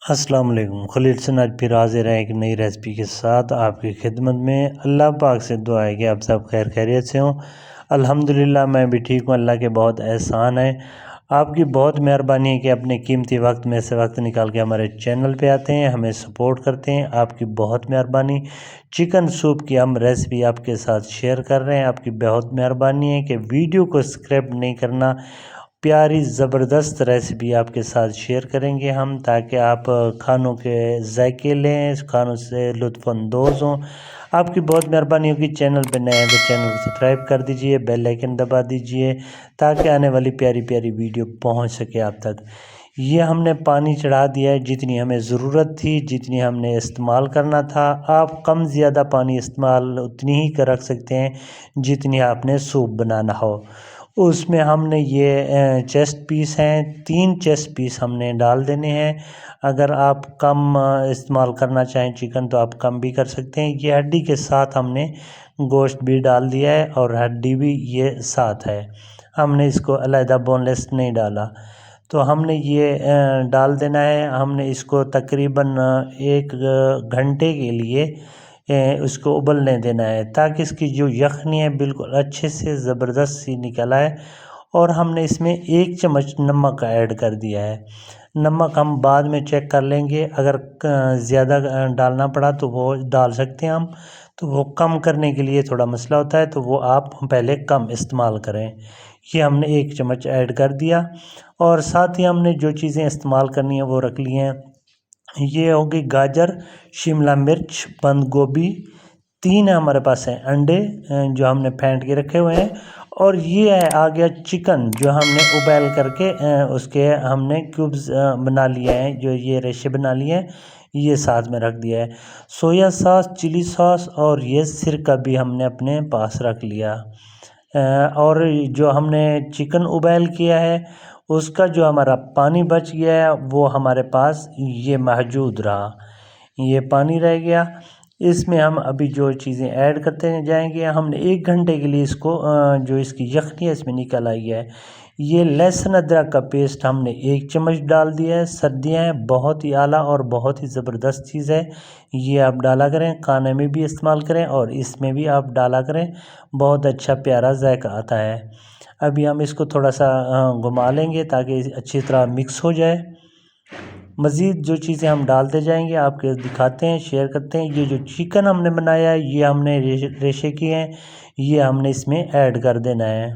अस्सलाम वालेकुम। खलील से आज फिर हाजिर है एक नई रेसिपी के साथ आपकी खिदमत में। अल्लाह पाक से दुआ है कि आप सब खैर खैरियत से हों। अल्हम्दुलिल्लाह मैं भी ठीक हूँ। अल्लाह के बहुत एहसान है, आपकी बहुत मेहरबानी है कि अपने कीमती वक्त में से वक्त निकाल के हमारे चैनल पे आते हैं, हमें सपोर्ट करते हैं। आपकी बहुत मेहरबानी। चिकन सूप की हम रेसिपी आपके साथ शेयर कर रहे हैं। आपकी बहुत मेहरबानी है कि वीडियो को स्किप नहीं करना। प्यारी ज़बरदस्त रेसिपी आपके साथ शेयर करेंगे हम, ताकि आप खानों के जायके लें, खानों से लुत्फ़अंदोज़ हों। आपकी बहुत मेहरबानी होगी। चैनल पे नए हैं तो चैनल को सब्सक्राइब कर दीजिए, बेल आइकन दबा दीजिए ताकि आने वाली प्यारी प्यारी वीडियो पहुंच सके आप तक। ये हमने पानी चढ़ा दिया है जितनी हमें ज़रूरत थी, जितनी हमने इस्तेमाल करना था। आप कम ज़्यादा पानी इस्तेमाल उतनी ही कर रख सकते हैं जितनी आपने सूप बनाना हो। उसमें हमने ये चेस्ट पीस हैं, 3 चेस्ट पीस हमने डाल देने हैं। अगर आप कम इस्तेमाल करना चाहें चिकन तो आप कम भी कर सकते हैं। ये हड्डी के साथ हमने गोश्त भी डाल दिया है और हड्डी भी ये साथ है, हमने इसको अलहदा बोनलेस नहीं डाला। तो हमने ये डाल देना है। हमने इसको तकरीबन 1 घंटे के लिए उसको उबलने देना है ताकि इसकी जो यखनी है बिल्कुल अच्छे से ज़बरदस्त सी निकल आए। और हमने इसमें 1 चम्मच नमक ऐड कर दिया है। नमक हम बाद में चेक कर लेंगे, अगर ज़्यादा डालना पड़ा तो वो डाल सकते हैं हम। तो वो कम करने के लिए थोड़ा मसला होता है, तो वो आप पहले कम इस्तेमाल करें। ये हमने 1 चम्मच ऐड कर दिया और साथ ही हमने जो चीज़ें इस्तेमाल करनी है वो रख ली हैं। ये होगी गाजर, शिमला मिर्च, बंद गोभी, 3 हमारे पास हैं अंडे जो हमने फेंट के रखे हुए हैं। और ये है आ गया चिकन जो हमने उबाल करके उसके हमने क्यूब्स बना लिए हैं, जो ये रेशे बना लिए हैं, ये साथ में रख दिया है। सोया सॉस, चिली सॉस और ये सिरका भी हमने अपने पास रख लिया। और जो हमने चिकन उबाल किया है उसका जो हमारा पानी बच गया है वो हमारे पास ये मौजूद रहा, ये पानी रह गया। इसमें हम अभी जो चीज़ें ऐड करते जाएंगे, हमने 1 घंटे के लिए इसको जो इसकी यखनी है इसमें निकल आई है। ये लहसुन अदरक का पेस्ट हमने 1 चम्मच डाल दिया है। सर्दियाँ हैं, बहुत ही आला और बहुत ही ज़बरदस्त चीज़ है। ये आप डाला करें, खाने में भी इस्तेमाल करें और इसमें भी आप डाला करें, बहुत अच्छा प्यारा जायका आता है। अभी हम इसको थोड़ा सा घुमा लेंगे ताकि अच्छी तरह मिक्स हो जाए। मज़ीद जो चीज़ें हम डालते जाएंगे आपके दिखाते हैं, शेयर करते हैं। ये जो चिकन हमने बनाया है ये हमने रेशे किए हैं, ये हमने इसमें ऐड कर देना है।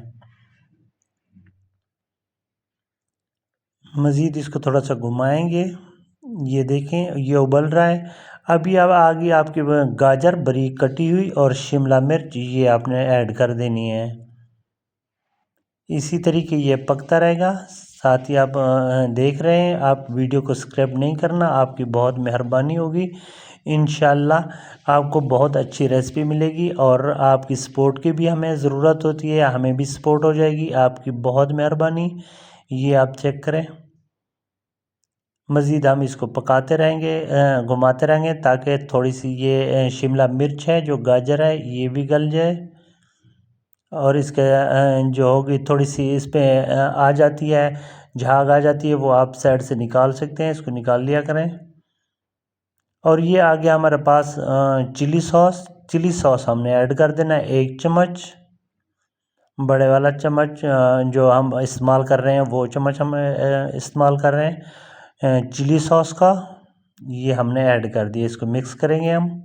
मज़ीद इसको थोड़ा सा घुमाएंगे। ये देखें ये उबल रहा है। अभी अब आ गई आपकी गाजर बारीक कटी हुई और शिमला मिर्च, ये आपने ऐड कर देनी है। इसी तरीके ये पकता रहेगा। साथ ही आप देख रहे हैं, आप वीडियो को स्किप नहीं करना, आपकी बहुत मेहरबानी होगी। इंशाल्लाह आपको बहुत अच्छी रेसिपी मिलेगी और आपकी सपोर्ट की भी हमें ज़रूरत होती है, हमें भी सपोर्ट हो जाएगी। आपकी बहुत मेहरबानी। ये आप चेक करें। मज़ीद हम इसको पकाते रहेंगे, घुमाते रहेंगे ताकि थोड़ी सी ये शिमला मिर्च है जो गाजर है ये भी गल जाए। और इसके जो होगी थोड़ी सी इस पे आ जाती है, झाग आ जाती है, वो आप साइड से निकाल सकते हैं, इसको निकाल लिया करें। और ये आ गया हमारे पास चिली सॉस। चिली सॉस हमने ऐड कर देना है 1 चम्मच, बड़े वाला चम्मच जो हम इस्तेमाल कर रहे हैं वो चम्मच हम इस्तेमाल कर रहे हैं चिली सॉस का। ये हमने ऐड कर दिया, इसको मिक्स करेंगे हम,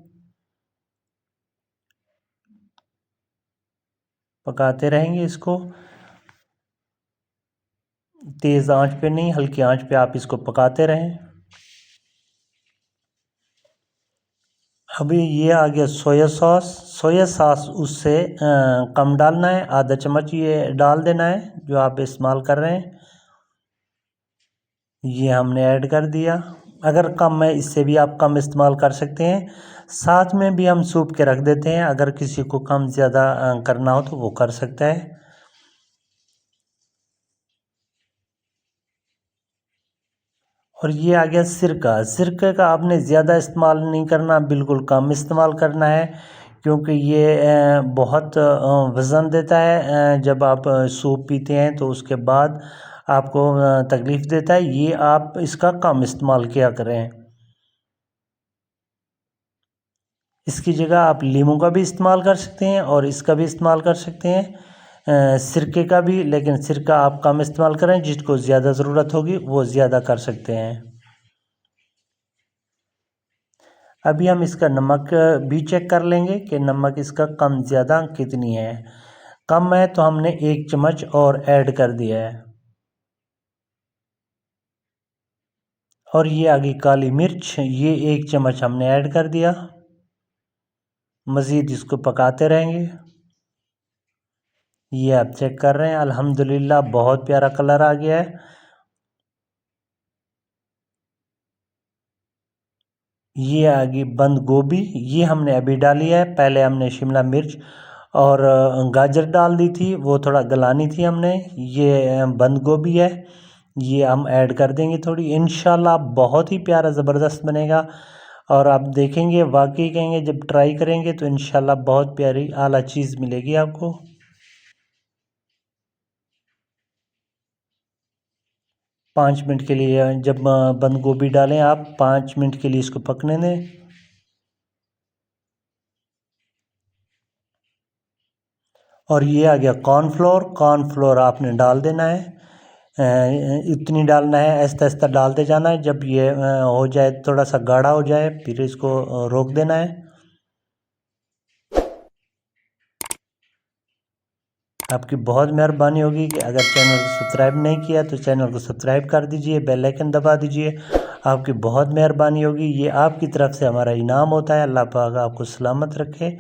पकाते रहेंगे इसको। तेज़ आंच पे नहीं, हल्की आंच पे आप इसको पकाते रहें। अभी ये आ गया सोया सॉस। सोया सॉस उससे कम डालना है, आधा चम्मच ये डाल देना है जो आप इस्तेमाल कर रहे हैं। ये हमने ऐड कर दिया। अगर कम है इससे भी आप कम इस्तेमाल कर सकते हैं। साथ में भी हम सूप के रख देते हैं, अगर किसी को कम ज़्यादा करना हो तो वो कर सकता है। और ये आ गया सिरका। सिरके का आपने ज़्यादा इस्तेमाल नहीं करना, बिल्कुल कम इस्तेमाल करना है, क्योंकि ये बहुत वज़न देता है। जब आप सूप पीते हैं तो उसके बाद आपको तकलीफ़ देता है, ये आप इसका कम इस्तेमाल किया करें। इसकी जगह आप लीमू का भी इस्तेमाल कर सकते हैं और इसका भी इस्तेमाल कर सकते हैं, सिरके का भी, लेकिन सिरका आप कम इस्तेमाल करें, जिसको ज़्यादा ज़रूरत होगी वो ज़्यादा कर सकते हैं। अभी हम इसका नमक भी चेक कर लेंगे कि नमक इसका कम ज़्यादा कितनी है। कम है तो हमने 1 चम्मच और ऐड कर दिया है। और ये आ गई काली मिर्च, ये 1 चम्मच हमने ऐड कर दिया। मज़ीद इसको पकाते रहेंगे। ये आप चेक कर रहे हैं, अल्हम्दुलिल्लाह बहुत प्यारा कलर आ गया है। ये आ गई बंद गोभी, ये हमने अभी डाली है। पहले हमने शिमला मिर्च और गाजर डाल दी थी, वो थोड़ा गलानी थी हमने। ये बंद गोभी है, ये हम ऐड कर देंगे थोड़ी। इंशाल्लाह बहुत ही प्यारा ज़बरदस्त बनेगा और आप देखेंगे, वाकई कहेंगे जब ट्राई करेंगे तो इंशाल्लाह बहुत प्यारी आला चीज़ मिलेगी आपको। 5 मिनट के लिए जब बंद गोभी डालें आप 5 मिनट के लिए इसको पकने दें। और ये आ गया कॉर्नफ्लोर, कॉर्नफ्लोर आपने डाल देना है, इतनी डालना है, आहिस्ता आहिस्ता डालते जाना है। जब ये हो जाए, थोड़ा सा गाढ़ा हो जाए, फिर इसको रोक देना है। आपकी बहुत मेहरबानी होगी कि अगर चैनल को सब्सक्राइब नहीं किया तो चैनल को सब्सक्राइब कर दीजिए, बेल आइकन दबा दीजिए। आपकी बहुत मेहरबानी होगी, ये आपकी तरफ से हमारा इनाम होता है। अल्लाह पाक आपको सलामत रखे।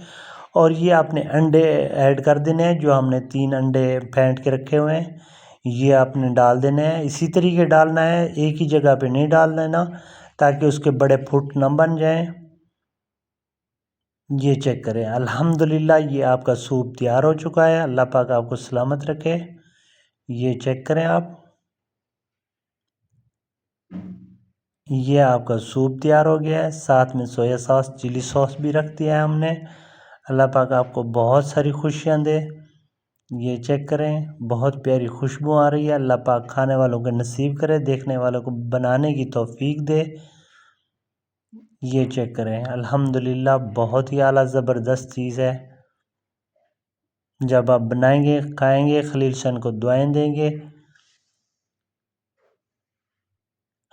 और ये आपने अंडे ऐड कर देने हैं, जो हमने 3 अंडे फेंट के रखे हुए हैं, ये आपने डाल देने हैं। इसी तरीके डालना है, एक ही जगह पे नहीं डाल देना, ताकि उसके बड़े फुट न बन जाएं। ये चेक करें, अल्हम्दुलिल्लाह ये आपका सूप तैयार हो चुका है। अल्लाह पाक आपको सलामत रखे। ये चेक करें आप, ये आपका सूप तैयार हो गया है। साथ में सोया सॉस, चिली सॉस भी रख दिया है हमने। अल्लाह पाक आपको बहुत सारी खुशियाँ दे। ये चेक करें, बहुत प्यारी खुशबू आ रही है। अल्लाह पाक खाने वालों को नसीब करे, देखने वालों को बनाने की तौफीक दे। ये चेक करें, अल्हम्दुलिल्लाह बहुत ही आला ज़बरदस्त चीज़ है। जब आप बनाएंगे, खाएंगे, खलील सन को दुआएं देंगे।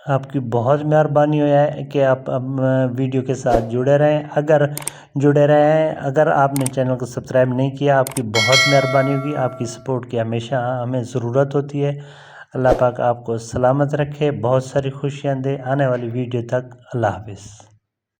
आपकी बहुत मेहरबानी है कि आप वीडियो के साथ जुड़े रहें। अगर आपने चैनल को सब्सक्राइब नहीं किया, आपकी बहुत मेहरबानी होगी। आपकी सपोर्ट की हमेशा हमें ज़रूरत होती है। अल्लाह पाक आपको सलामत रखे, बहुत सारी खुशियाँ दे। आने वाली वीडियो तक अल्लाह हाफ़िज़।